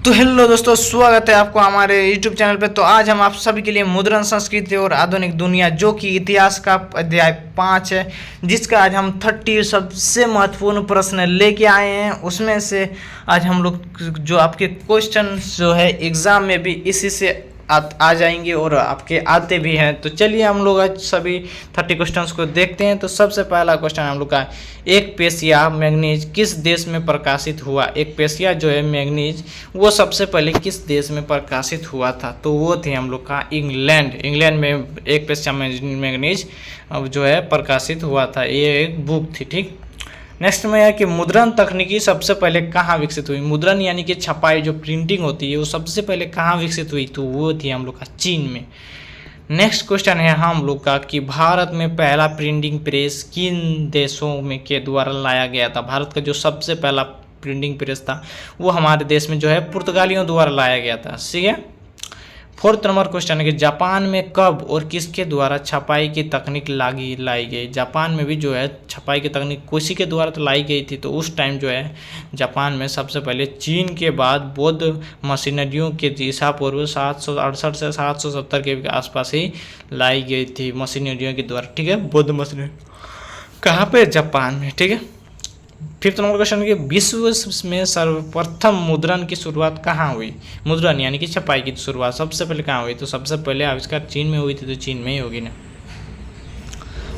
तो हेलो दोस्तों, स्वागत है आपको हमारे YouTube चैनल पे। तो आज हम आप सभी के लिए मुद्रण संस्कृति और आधुनिक दुनिया जो कि इतिहास का अध्याय 5 है, जिसका आज हम 30 सबसे महत्वपूर्ण प्रश्न लेके आए हैं। उसमें से आज हम लोग जो आपके क्वेश्चन जो है एग्ज़ाम में भी इसी से आ जाएंगे और आपके आते भी हैं। तो चलिए हम लोग आज सभी 30 क्वेश्चंस को देखते हैं। तो सबसे पहला क्वेश्चन हम लोग का, एक पेशिया मैग्नीज किस देश में प्रकाशित हुआ। एक पेशिया जो है मैग्नीज वो सबसे पहले किस देश में प्रकाशित हुआ था, तो वो थे हम लोग का इंग्लैंड में एक पेशिया मैग्नीज जो है प्रकाशित हुआ था। ये एक बुक थी, ठीक। नेक्स्ट में है कि मुद्रण तकनीकी सबसे पहले कहाँ विकसित हुई। मुद्रण यानी कि छपाई जो प्रिंटिंग होती है वो सबसे पहले कहाँ विकसित हुई, तो वो थी हम लोग का चीन में। नेक्स्ट क्वेश्चन है हम लोग का कि भारत में पहला प्रिंटिंग प्रेस किन देशों में के द्वारा लाया गया था। भारत का जो सबसे पहला प्रिंटिंग प्रेस था वो हमारे देश में जो है पुर्तगालियों द्वारा लाया गया था, ठीक है। फोर्थ नंबर क्वेश्चन है कि जापान में कब और किसके द्वारा छपाई की तकनीक लाई गई। जापान में भी जो है छपाई की तकनीक किसी के द्वारा तो लाई गई थी, तो उस टाइम जो है जापान में सबसे पहले चीन के बाद बौद्ध मशीनरियों के ईसा पूर्व 768 से 770 के आसपास ही लाई गई थी मशीनरियों के द्वारा, ठीक है। बौद्ध मशीनरी कहाँ पे, जापान में, ठीक है। फिफ्थ नंबर क्वेश्चन कि विश्व में सर्वप्रथम मुद्रण की शुरुआत कहाँ हुई। मुद्रण यानी कि छपाई की शुरुआत सबसे पहले कहाँ हुई, तो सबसे पहले आविष्कार चीन में हुई थी, तो चीन में ही होगी ना।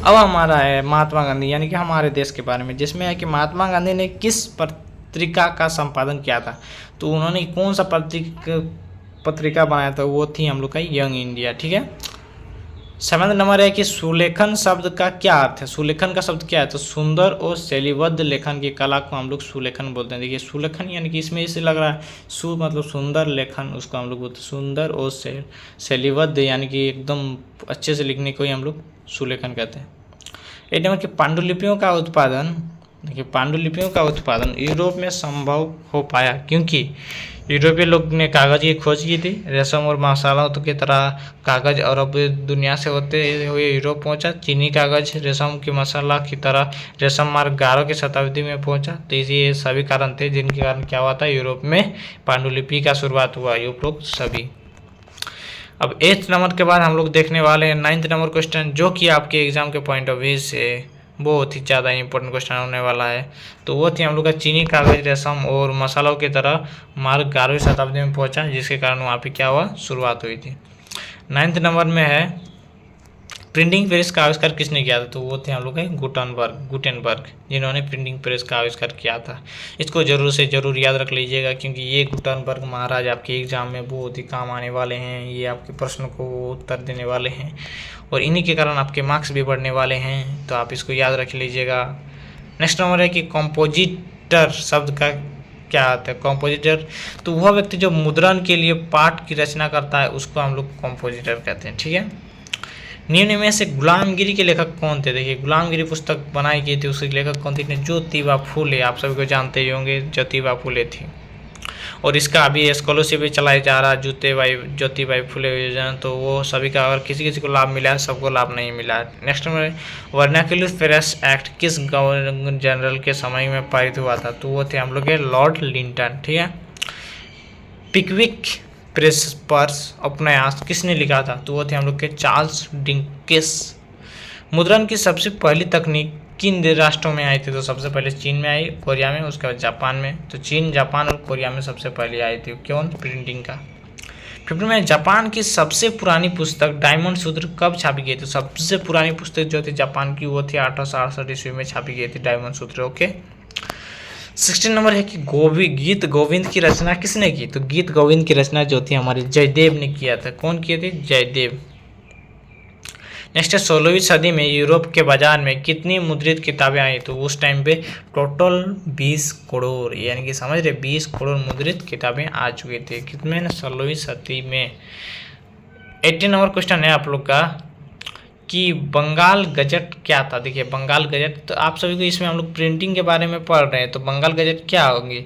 अब हमारा है महात्मा गांधी यानी कि हमारे देश के बारे में, जिसमें है कि महात्मा गांधी ने किस पत्रिका का संपादन किया था। तो उन्होंने कौन सा पत्रिका बनाया था, वो थी हम लोग का यंग इंडिया, ठीक है। सेवंथ नंबर है कि सुलेखन शब्द का क्या अर्थ है। सुलेखन का शब्द क्या है, तो सुंदर और शैलीबद्ध लेखन की कला को हम लोग सुलेखन बोलते हैं। देखिए सुलेखन यानी कि इसमें इसे लग रहा है सु मतलब सुंदर, लेखन उसको हम लोग बोलते हैं सुंदर, और शैलीबद्ध यानी कि एकदम अच्छे से लिखने को ही हम लोग सुलेखन कहते हैं। 8 नंबर की पांडुलिपियों का उत्पादन। देखिए पांडुलिपियों का उत्पादन यूरोप में संभव हो पाया क्योंकि यूरोपीय लोग ने कागज़ की खोज की थी। रेशम और मसालों की तरह कागज़ अरब दुनिया से होते हुए यूरोप पहुंचा। चीनी कागज़ रेशम की मसाला की तरह रेशम मार्ग 11वीं शताब्दी में पहुंचा। तो ये सभी कारण थे जिनके कारण क्या हुआ था, यूरोप में पांडुलिपि का शुरुआत हुआ, यूरोप लोग सभी। अब 8th नंबर के बाद हम लोग देखने वाले हैं 9th नंबर क्वेश्चन, जो कि आपके एग्जाम के पॉइंट ऑफ व्यू से बहुत ही ज़्यादा इंपॉर्टेंट क्वेश्चन होने वाला है। तो वो थी हम लोग का चीनी कागज़ रेशम और मसालों की तरह मार्ग 11वीं शताब्दी में पहुंचा, जिसके कारण वहाँ पे क्या हुआ, शुरुआत हुई थी। 9th नंबर में है प्रिंटिंग प्रेस का आविष्कार किसने किया था। तो वो थे हम लोग के गुटेनबर्ग, जिन्होंने प्रिंटिंग प्रेस का आविष्कार किया था। इसको जरूर से ज़रूर याद रख लीजिएगा क्योंकि ये गुटेनबर्ग महाराज आपके एग्जाम में बहुत ही काम आने वाले हैं। ये आपके प्रश्न को उत्तर देने वाले हैं और इन्हीं के कारण आपके मार्क्स भी बढ़ने वाले हैं, तो आप इसको याद रख लीजिएगा। नेक्स्ट नंबर है कि कॉम्पोजिटर शब्द का क्या आता है। कॉम्पोजिटर तो वह व्यक्ति जो मुद्रण के लिए पाठ की रचना करता है, उसको हम लोग कॉम्पोजिटर कहते हैं, ठीक है। निम्न में से गुलामगिरी के लेखक कौन थे। देखिए गुलामगिरी पुस्तक बनाई गई थी, उसके लेखक कौन थे, ज्योतिबा फूले। आप सभी को जानते ही होंगे, ज्योतिबा फूले थी। और इसका अभी स्कॉलरशिप भी चलाया जा रहा है, ज्योतिबाई फूले योजना। तो वो सभी का अगर किसी किसी को लाभ मिला है, सबको लाभ नहीं मिला है। नेक्स्ट में वर्नाक्युलर प्रेस एक्ट किस गवर्नर जनरल के समय में पारित हुआ था। तो वो थे हम लोग के लॉर्ड लिंटन, ठीक है। पिकविक प्रेस पर उपन्यास किसने लिखा था। तो वो थे हम लोग के चार्ल्स डिकेंस। मुद्रण की सबसे पहली तकनीक किन राष्ट्रों में आई थी। तो सबसे पहले चीन में आई, कोरिया में, उसके बाद जापान में। तो चीन, जापान और कोरिया में सबसे पहले आई थी, क्यों, प्रिंटिंग का। फिर में जापान की सबसे पुरानी पुस्तक डायमंड सूत्र कब छापी गई। तो सबसे पुरानी पुस्तक जो थी जापान की वो थी 1868 ईस्वी में छापी गई थी, डायमंड सूत्र, ओके। 16 नंबर है कि गीत गोविंद की रचना किसने की। तो गीत गोविंद की रचना जो थी हमारे जयदेव ने किया था। कौन किए थे, जयदेव। नेक्स्ट है 16वीं सदी में यूरोप के बाजार में कितनी मुद्रित किताबें आई। तो उस टाइम पे टोटल 20 करोड़, यानी कि समझ रहे 20 करोड़ मुद्रित किताबें आ चुकी थी, कितने ना 16वीं सदी में। 18 नंबर क्वेश्चन है आप लोग का कि बंगाल गजट क्या था। देखिए बंगाल गजट, तो आप सभी को इसमें हम लोग प्रिंटिंग के बारे में पढ़ रहे हैं, तो बंगाल गजट क्या होगी।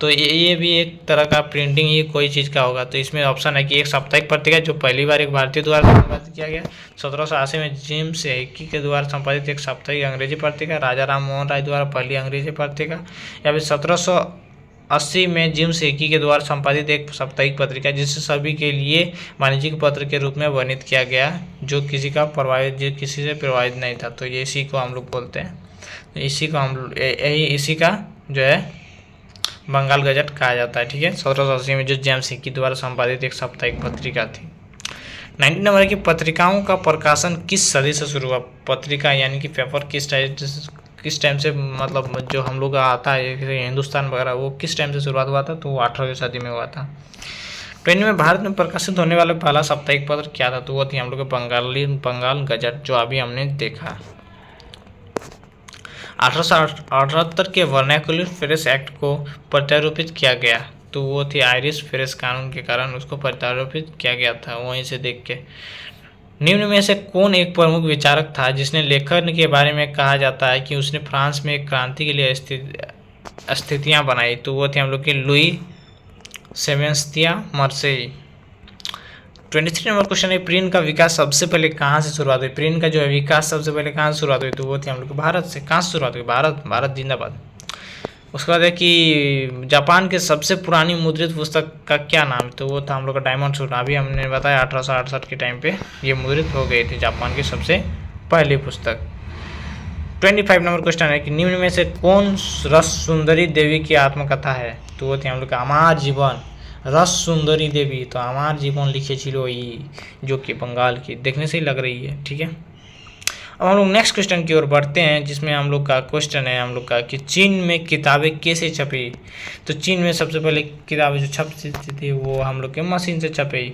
तो ये भी एक तरह का प्रिंटिंग, ये कोई चीज़ का होगा। तो इसमें ऑप्शन है कि एक साप्ताहिक पत्रिका जो पहली बार एक भारतीय द्वारा संपादित किया गया 1780 में, जेम्स हेकी के द्वारा संपादित एक साप्ताहिक अंग्रेजी पत्रिका, राजा राम मोहन राय द्वारा पहली अंग्रेजी पत्रिका, या फिर 1980 में जिम सेकी के द्वारा संपादित एक साप्ताहिक पत्रिका, जिसे सभी के लिए वाणिज्यिक पत्र के रूप में वर्णित किया गया, जो किसी से प्रभावित नहीं था। तो ये इसी को हम लोग बोलते हैं, इसी का जो है बंगाल गजट कहा जाता है। ठीक है, 1780 में जो जिम सेकी द्वारा संपादित एक साप्ताहिक पत्रिका थी। 19 नंबर की पत्रिकाओं का प्रकाशन किस सदी से शुरू हुआ? पत्रिका यानी कि पेपर किस टाइम से, मतलब जो हम लोग का आता है हिंदुस्तान वगैरह, वो किस टाइम से शुरुआत हुआ था? तो वो 18वीं सदी में हुआ था। 20 में भारत में प्रकाशित होने वाला पहला साप्ताहिक पत्र क्या था? तो वो थी हम लोग का बंगाल गजट, जो अभी हमने देखा। 1878 के वर्नाक्युलर प्रेस एक्ट को प्रत्यारोपित किया गया, तो वो थी आयरिश प्रेस कानून के कारण उसको प्रत्यारोपित किया गया था, वहीं से देख के। निम्न में से कौन एक प्रमुख विचारक था जिसने लेखन के बारे में कहा जाता है कि उसने फ्रांस में एक क्रांति के लिए स्थितियाँ बनाई? तो वो थे हम लोग के Louis Sebastian Marseille. 23 number question है, प्रिंट का विकास सबसे पहले कहाँ से शुरुआत हुई? प्रिंट का जो है विकास सबसे पहले कहाँ से शुरुआत हुई? तो वो थी हम लोग भारत से। कहाँ से शुरुआत हुई? भारत जिंदाबाद। उसके बाद है कि जापान के सबसे पुरानी मुद्रित पुस्तक का क्या नाम है? तो वो था हम लोग का डायमंड सूट। अभी हमने बताया 1868 के टाइम पे ये मुद्रित हो गई थी, जापान की सबसे पहली पुस्तक। 25 नंबर क्वेश्चन है कि निम्न में से कौन रस सुंदरी देवी की आत्मकथा है? तो वो थी हम लोग का अमार जीवन, रस सुंदरी देवी। तो अमार जीवन लिखे छिलो ये, जो कि बंगाल की, देखने से ही लग रही है। ठीक है, अब हम लोग नेक्स्ट क्वेश्चन की ओर बढ़ते हैं, जिसमें हम लोग का क्वेश्चन है हम लोग का कि चीन में किताबें कैसे छपी? तो चीन में सबसे पहले किताबें जो छपती थी वो हम लोग के मशीन से छपी।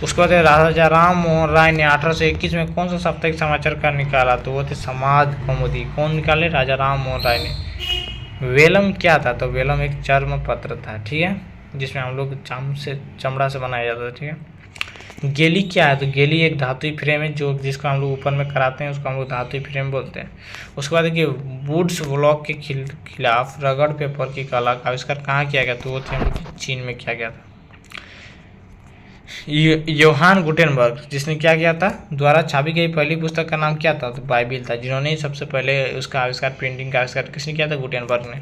उसके बाद राजा राम मोहन राय ने 1821 में कौन सा साप्ताहिक समाचार का निकाला? तो वो थे समाज कौमुदी। कौन निकाले? राजा राम मोहन राय ने। वेलम क्या था? तो वेलम एक चर्म पत्र था। ठीक है, जिसमें हम लोग चमड़ा से बनाया जाता था। ठीक है, गेली क्या है? तो गेली एक धातुई फ्रेम है, जो जिसको हम लोग ऊपर में कराते हैं, उसको हम लोग धातुई फ्रेम बोलते हैं। उसके बाद देखिए वुड्स ब्लॉक के खिलाफ रगड़ पेपर की कला का आविष्कार कहाँ किया गया? तो वो थे हम लोग चीन में किया गया था। योहान गुटेनबर्ग, जिसने क्या किया था? द्वारा छापी गई पहली पुस्तक का नाम क्या था? तो बाइबिल था। जिन्होंने सबसे पहले उसका आविष्कार, प्रिंटिंग का आविष्कार किसने किया था? गुटेनबर्ग ने।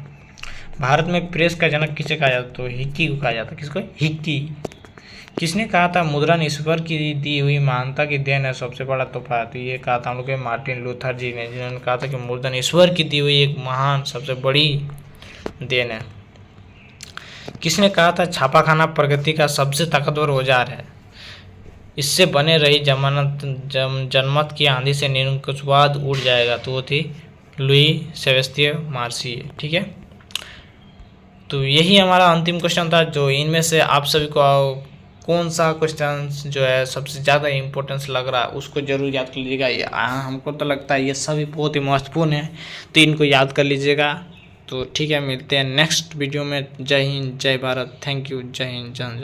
भारत में प्रेस का जनक किसे कहा जाता? तो हिक्की को कहा जाता। किसको? हिक्की। किसने कहा था मुद्रण ईश्वर की दी हुई महानता की देन है, सबसे बड़ा तोहफा? तो ये कहा था हम लोग के मार्टिन लूथर जी ने, जिन्होंने कहा था कि मुद्रण ईश्वर की दी हुई एक महान सबसे बड़ी देन है। किसने कहा था छापाखाना प्रगति का सबसे ताकतवर औजार है, इससे बने रही जनमत की आंधी से निरंकुशवाद उड़ जाएगा? तो वो थी लुई सेबेस्तियन मार्सेई। ठीक है, तो यही हमारा अंतिम क्वेश्चन था। जो इनमें से आप सभी को कौन सा क्वेश्चन जो है सबसे ज़्यादा इम्पोर्टेंस लग रहा है, उसको जरूर याद कर लीजिएगा। हमको तो लगता है ये सभी बहुत ही महत्वपूर्ण है, तो इनको याद कर लीजिएगा। तो ठीक है, मिलते हैं नेक्स्ट वीडियो में। जय हिंद, जय भारत, थैंक यू, जय हिंद, जय